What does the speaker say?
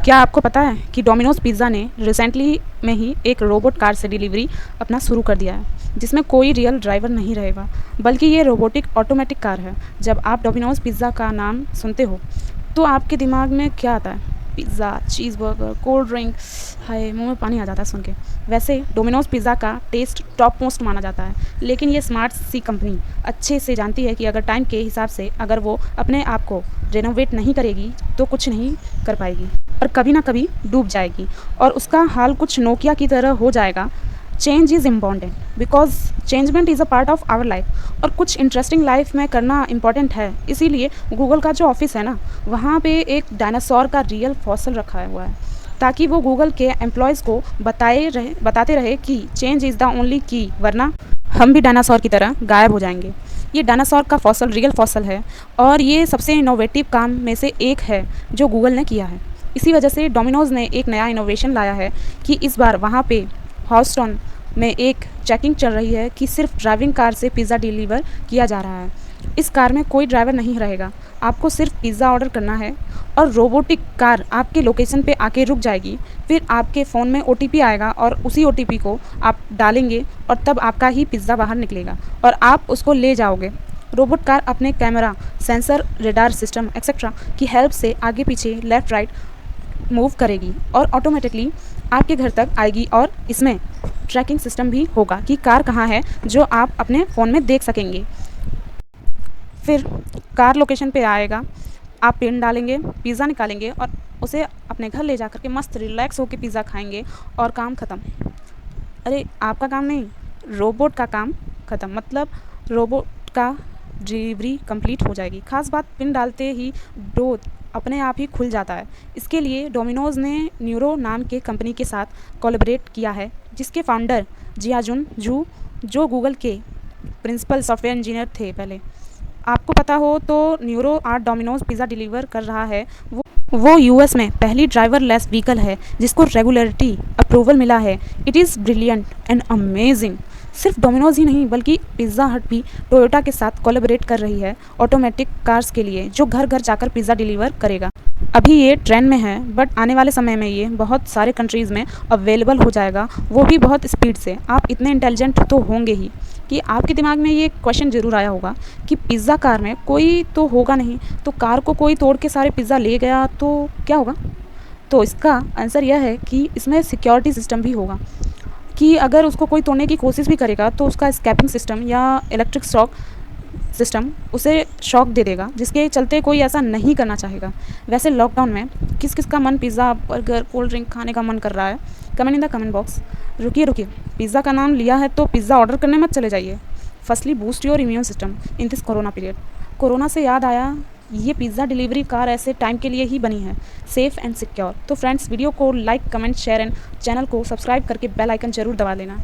क्या आपको पता है कि डोमिनोज पिज़्ज़ा ने रिसेंटली में ही एक रोबोट कार से डिलीवरी अपना शुरू कर दिया है, जिसमें कोई रियल ड्राइवर नहीं रहेगा, बल्कि ये रोबोटिक ऑटोमेटिक कार है। जब आप डोमिनोज पिज़्ज़ा का नाम सुनते हो तो आपके दिमाग में क्या आता है? पिज़्ज़ा, चीज़बर्गर, कोल्ड ड्रिंक, हाय मुंह में पानी आ जाता है सुन के। वैसे डोमिनोज पिज़्ज़ा का टेस्ट टॉप मोस्ट माना जाता है, लेकिन ये स्मार्ट सी कंपनी अच्छे से जानती है कि अगर टाइम के हिसाब से अगर वो अपने आप को रेनोवेट नहीं करेगी तो कुछ नहीं कर पाएगी और कभी ना कभी डूब जाएगी और उसका हाल कुछ नोकिया की तरह हो जाएगा। Change is important because changement is a part of our life, और कुछ इंटरेस्टिंग लाइफ में करना इम्पॉर्टेंट है। इसीलिए गूगल का जो ऑफिस है ना, वहाँ पे एक डायनासोर का रियल फॉसिल रखा हुआ है, ताकि वो गूगल के एम्प्लॉयज़ को बताते रहे कि चेंज इज़ द ओनली की, वरना हम भी डायनासोर की तरह गायब हो जाएंगे। ये डायनासोर का फॉसिल रियल फॉसिल है और ये सबसे इनोवेटिव काम में से एक है जो गूगल ने किया है। इसी वजह से डोमिनोज़ ने एक नया इनोवेशन लाया है कि इस बार वहाँ पे हॉस्टन में एक चेकिंग चल रही है कि सिर्फ ड्राइविंग कार से पिज़्ज़ा डिलीवर किया जा रहा है। इस कार में कोई ड्राइवर नहीं रहेगा, आपको सिर्फ पिज़्ज़ा ऑर्डर करना है और रोबोटिक कार आपके लोकेशन पे आके रुक जाएगी। फिर आपके फ़ोन में ओटीपी आएगा और उसी ओटीपी को आप डालेंगे और तब आपका ही पिज़्ज़ा बाहर निकलेगा और आप उसको ले जाओगे। रोबोट कार अपने camera, sensor, radar system etcetera की हेल्प से आगे पीछे, लेफ़्ट राइट मूव करेगी और ऑटोमेटिकली आपके घर तक आएगी। और इसमें ट्रैकिंग सिस्टम भी होगा कि कार कहाँ है, जो आप अपने फ़ोन में देख सकेंगे। फिर कार लोकेशन पे आएगा, आप पिन डालेंगे, पिज़्ज़ा निकालेंगे और उसे अपने घर ले जा कर के मस्त रिलैक्स होकर पिज़्ज़ा खाएंगे और काम ख़त्म। अरे आपका काम नहीं, रोबोट का काम ख़त्म, मतलब रोबोट का डिलीवरी कंप्लीट हो जाएगी। खास बात, पिन डालते ही डोर अपने आप ही खुल जाता है। इसके लिए डोमिनोज़ ने न्यूरो नाम के कंपनी के साथ कोलैबोरेट किया है, जिसके फाउंडर जियाजुन जू, जो गूगल के प्रिंसिपल सॉफ्टवेयर इंजीनियर थे पहले। आपको पता हो तो न्यूरो आज डोमिनोज़ पिज़्ज़ा डिलीवर कर रहा है। वो यूएस में पहली ड्राइवरलेस व्हीकल है जिसको रेगुलेटरी अप्रूवल मिला है। It is brilliant and amazing. सिर्फ डोमिनोज़ ही नहीं, बल्कि पिज़्ज़ा हट भी टोयोटा के साथ कोलैबोरेट कर रही है ऑटोमेटिक कार्स के लिए, जो घर घर जाकर पिज़्ज़ा डिलीवर करेगा। अभी ये ट्रेंड में है, बट आने वाले समय में ये बहुत सारे कंट्रीज़ में अवेलेबल हो जाएगा, वो भी बहुत स्पीड से। आप इतने इंटेलिजेंट तो होंगे ही कि आपके दिमाग में ये क्वेश्चन ज़रूर आया होगा कि पिज़्ज़ा कार में कोई तो होगा नहीं, तो कार को कोई तोड़ के सारे पिज़्ज़ा ले गया तो क्या होगा? तो इसका आंसर यह है कि इसमें सिक्योरिटी सिस्टम भी होगा कि अगर उसको कोई तोड़ने की कोशिश भी करेगा तो उसका एस्केपिंग सिस्टम या इलेक्ट्रिक शॉक सिस्टम उसे शॉक दे देगा, जिसके चलते कोई ऐसा नहीं करना चाहेगा। वैसे लॉकडाउन में किस किस का मन पिज़्ज़ा, बर्गर, कोल्ड ड्रिंक खाने का मन कर रहा है? Comment in the comment box. रुकिए, पिज़्ज़ा का नाम लिया है तो पिज़्ज़ा ऑर्डर करने मत चले जाइए। Firstly boost your immune system in this corona period. Corona से याद आया, ये पिज़्ज़ा डिलीवरी कार ऐसे टाइम के लिए ही बनी है, सेफ़ एंड सिक्योर। तो फ्रेंड्स, वीडियो को like, comment, share and channel को सब्सक्राइब करके बेल आइकन जरूर दबा लेना।